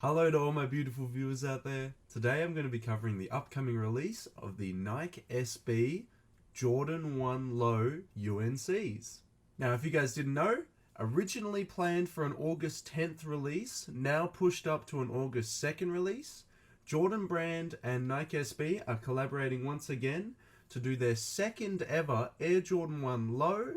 Hello to all my beautiful viewers out there. Today I'm going to be covering the upcoming release of the Nike SB Jordan 1 Low UNCs. Now, if you guys didn't know, originally planned for an August 10th release, now pushed up to an August 2nd release, Jordan Brand and Nike SB are collaborating once again to do their second ever Air Jordan 1 Low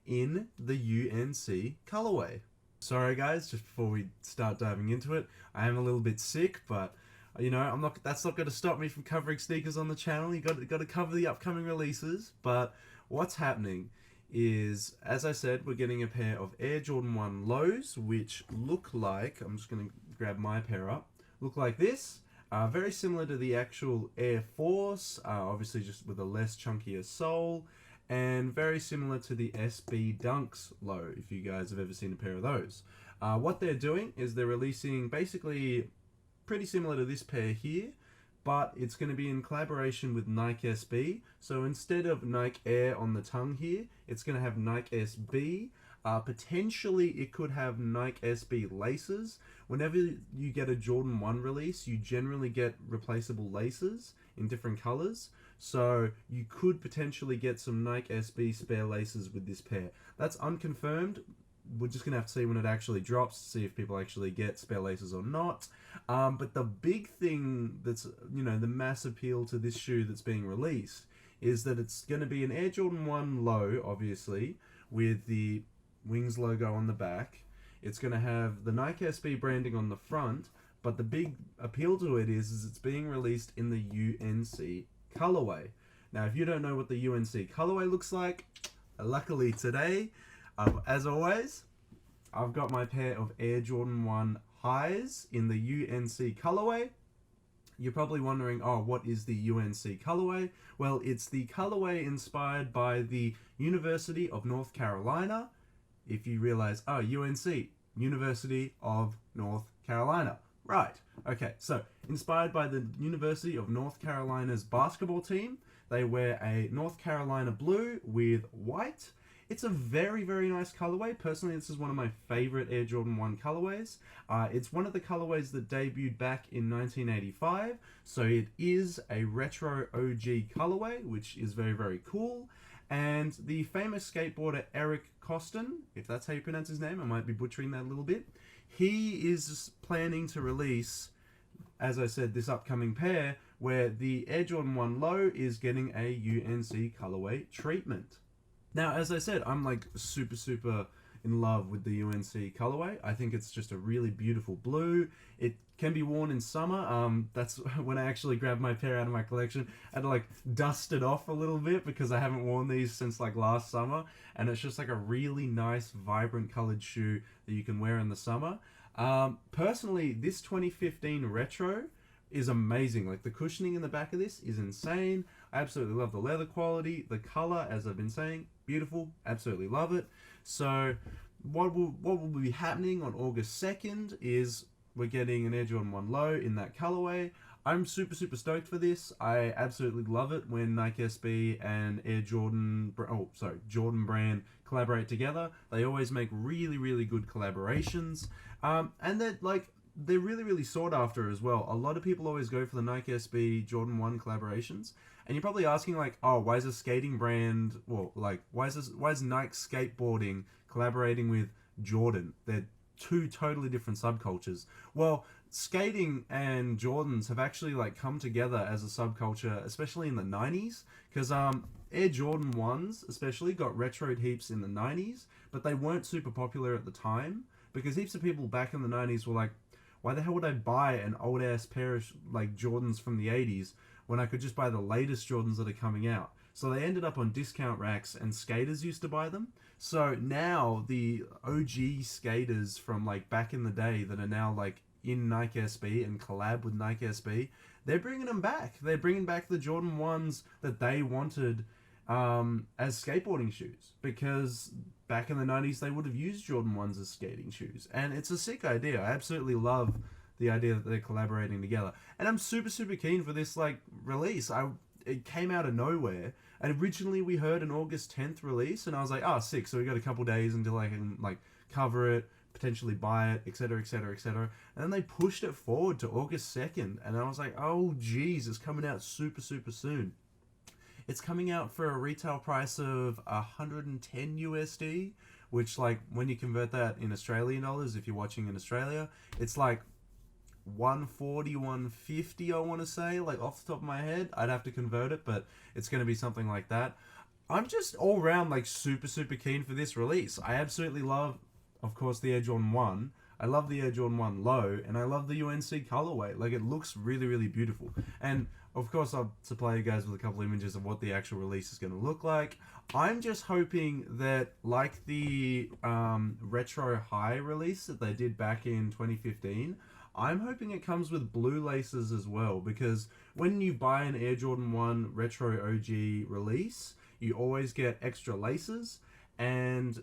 in the UNC colorway. Sorry guys, just before we start diving into it, I am a little bit sick, but I'm not. That's not going to stop me from covering sneakers on the channel. You got to cover the upcoming releases. But what's happening is, as I said, we're getting a pair of Air Jordan 1 Lows, which look like, I'm just going to grab my pair up, look like this. Very similar to the actual Air Force, obviously just with a less chunkier sole, and very similar to the SB Dunks Low, if you guys have ever seen a pair of those. What they're doing is they're releasing basically pretty similar to this pair here, but it's going to be in collaboration with Nike SB. So instead of Nike Air on the tongue here, it's going to have Nike SB. Potentially it could have Nike SB laces. Whenever you get a Jordan 1 release, you generally get replaceable laces in different colors. So you could potentially get some Nike SB spare laces with this pair. That's unconfirmed. We're just going to have to see when it actually drops to see if people actually get spare laces or not. But the big thing that's, the mass appeal to this shoe that's being released is that it's going to be an Air Jordan 1 Low, obviously, with the Wings logo on the back. It's going to have the Nike SB branding on the front, but the big appeal to it is it's being released in the UNC colorway. Now, if you don't know what the UNC colorway looks like, luckily today, as always, I've got my pair of Air Jordan 1 highs in the UNC colorway. You're probably wondering, oh, what is the UNC colorway? Well, it's the colorway inspired by the University of North Carolina. If you realize, oh, UNC, University of North Carolina. Right, okay, so inspired by the University of North Carolina's basketball team, they wear a North Carolina blue with white. It's a very, very nice colorway. Personally, this is one of my favorite Air Jordan 1 colorways. It's one of the colorways that debuted back in 1985, so it is a retro OG colorway, which is very, very cool. And the famous skateboarder Eric Costin, if that's how you pronounce his name, I might be butchering that a little bit, he is planning to release, as I said, this upcoming pair where the Air Jordan 1 Low is getting a UNC colorway treatment. Now, as I said, I'm like super in love with the UNC colorway. I think it's just a really beautiful blue. It can be worn in summer. That's when I actually grabbed my pair out of my collection. I had to like dust it off a little bit because I haven't worn these since like last summer, and it's just like a really nice, vibrant colored shoe that you can wear in the summer. Personally, this 2015 retro is amazing. Like the cushioning in the back of this is insane. I absolutely love the leather quality. The color, as I've been saying, beautiful. Absolutely love it. So what will be happening on August 2nd is we're getting an Air Jordan 1 Low in that colorway. I'm super stoked for this. I absolutely love it when Nike SB and Jordan Brand collaborate together. They always make really good collaborations. And they're really sought after as well. A lot of people always go for the Nike SB Jordan 1 collaborations. And you're probably asking like, oh, why is a skating brand, why is Nike Skateboarding collaborating with Jordan? They're two totally different subcultures. Well, skating and Jordans have actually like come together as a subculture, especially in the 90s, because Air Jordan 1s especially got retroed heaps in the 90s, but they weren't super popular at the time because heaps of people back in the 90s were like, why the hell would I buy an old ass pair of like Jordans from the 80s when I could just buy the latest Jordans that are coming out? So they ended up on discount racks and skaters used to buy them. So now the OG skaters from like back in the day that are now like in Nike SB and collab with Nike SB, they're bringing them back. They're bringing back the Jordan 1s that they wanted as skateboarding shoes, because back in the 90s they would have used Jordan 1s as skating shoes, and it's a sick idea. I absolutely love the idea that they're collaborating together, and I'm super keen for this like release. It came out of nowhere, and originally we heard an August 10th release, and I was like, oh sick, so we got a couple days until I can like cover it, potentially buy it, etc, etc, etc. And then they pushed it forward to August 2nd, and I was like, oh geez, it's coming out super soon. It's coming out for a retail price of 110 USD, which, like, when you convert that in Australian dollars, if you're watching in Australia, it's like 140, 150, I want to say, like, off the top of my head. I'd have to convert it, but it's going to be something like that. I'm just all round, like, super keen for this release. I absolutely love, of course, the Air Jordan 1. I love the Air Jordan 1 Low, and I love the UNC colorway. Like, it looks really beautiful. And, of course, I'll supply you guys with a couple images of what the actual release is going to look like. I'm just hoping that, like the Retro High release that they did back in 2015, I'm hoping it comes with blue laces as well, because when you buy an Air Jordan 1 Retro OG release, you always get extra laces, and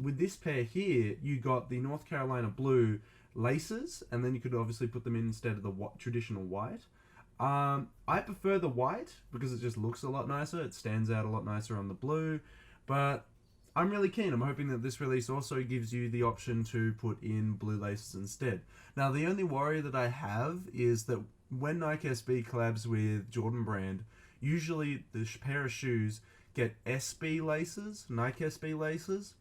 with this pair here, you got the North Carolina blue laces, and then you could obviously put them in instead of the traditional white. I prefer the white because it just looks a lot nicer. It stands out a lot nicer on the blue, but I'm really keen. I'm hoping that this release also gives you the option to put in blue laces instead. Now, the only worry that I have is that when Nike SB collabs with Jordan Brand, usually the pair of shoes get SB laces, Nike SB laces.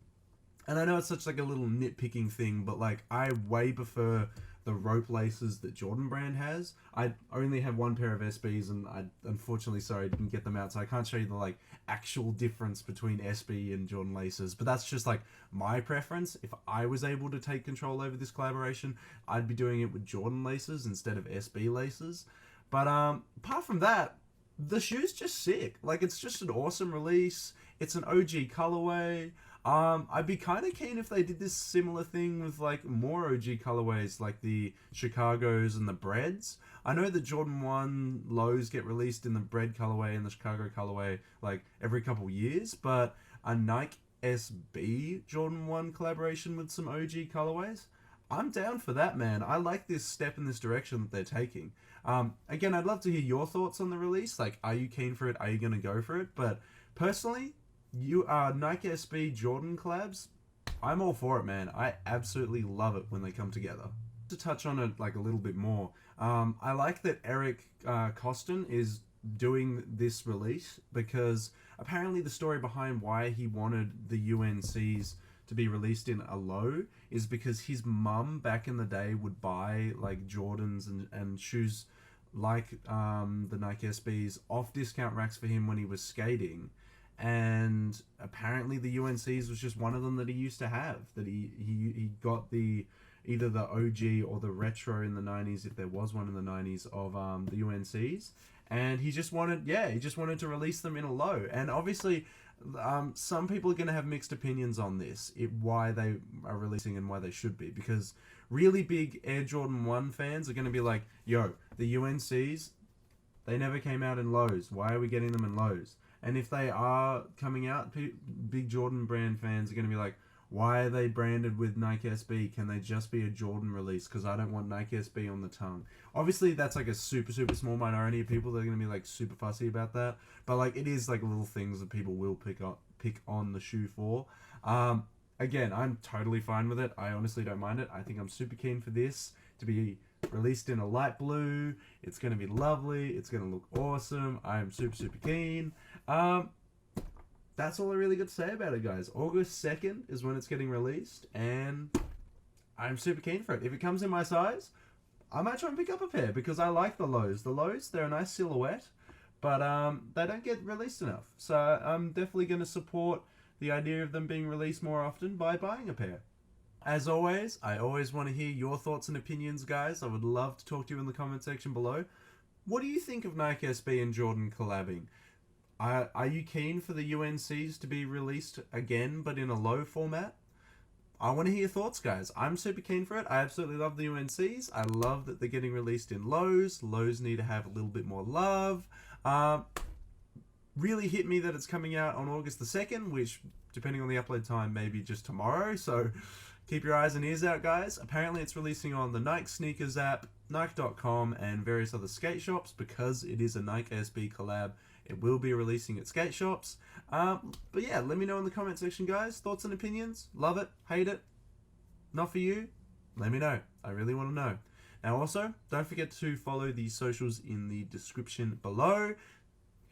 And I know it's such like a little nitpicking thing, but like I way prefer the rope laces that Jordan Brand has. I only have one pair of SBs, and I unfortunately, sorry, didn't get them out, so I can't show you the like actual difference between SB and Jordan laces. But that's just like my preference. If I was able to take control over this collaboration, I'd be doing it with Jordan laces instead of SB laces. But apart from that, the shoe's just sick. Like, it's just an awesome release. It's an OG colorway. I'd be kind of keen if they did this similar thing with like more OG colorways, like the Chicagos and the Breads. I know that Jordan 1 Lows get released in the Bread colorway and the Chicago colorway like every couple years, but a Nike SB Jordan 1 collaboration with some OG colorways, I'm down for that, man. I like this step in this direction that they're taking. Again, I'd love to hear your thoughts on the release. Like, are you keen for it? Are you going to go for it? But personally, Nike SB Jordan collabs, I'm all for it, man. I absolutely love it when they come together. To touch on it like a little bit more, I like that Eric Costin is doing this release, because apparently the story behind why he wanted the UNCs to be released in a low is because his mum back in the day would buy like Jordans and shoes like the Nike SBs off discount racks for him when he was skating. And apparently the UNCs was just one of them that he used to have, that he got the either the OG or the retro in the 90s, if there was one in the 90s, of the UNCs, and he just wanted to release them in a low. And obviously some people are going to have mixed opinions on this, why they are releasing and why they should be, because really big Air Jordan 1 fans are going to be like, yo, the UNCs, they never came out in lows, why are we getting them in lows? And if they are coming out, big Jordan brand fans are going to be like, why are they branded with Nike SB? Can they just be a Jordan release? Because I don't want Nike SB on the tongue. Obviously, that's like a super small minority of people that are going to be like super fussy about that. But like, it is like little things that people will pick on the shoe for. Again, I'm totally fine with it. I honestly don't mind it. I think I'm super keen for this to be released in a light blue. It's going to be lovely. It's going to look awesome. I'm super keen. That's all I really got to say about it, guys. August 2nd is when it's getting released, and I'm super keen for it. If it comes in my size, I might try and pick up a pair, because I like the lows. The lows, they're a nice silhouette, but they don't get released enough. So I'm definitely going to support the idea of them being released more often by buying a pair. As always, I always want to hear your thoughts and opinions, guys. I would love to talk to you in the comment section below. What do you think of Nike SB and Jordan collabing? Are you keen for the UNCs to be released again, but in a low format? I want to hear your thoughts, guys. I'm super keen for it. I absolutely love the UNCs. I love that they're getting released in lows. Lows need to have a little bit more love. Really hit me that it's coming out on August the 2nd, which, depending on the upload time, maybe just tomorrow. So keep your eyes and ears out, guys. Apparently it's releasing on the Nike Sneakers app, Nike.com, and various other skate shops, because it is a Nike SB collab. It will be releasing at skate shops. But yeah, let me know in the comment section, guys. Thoughts and opinions. Love it. Hate it. Not for you? Let me know. I really want to know. Now also, don't forget to follow the socials in the description below.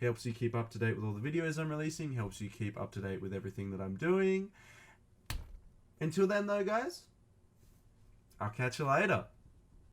Helps you keep up to date with all the videos I'm releasing. Helps you keep up to date with everything that I'm doing. Until then though, guys, I'll catch you later.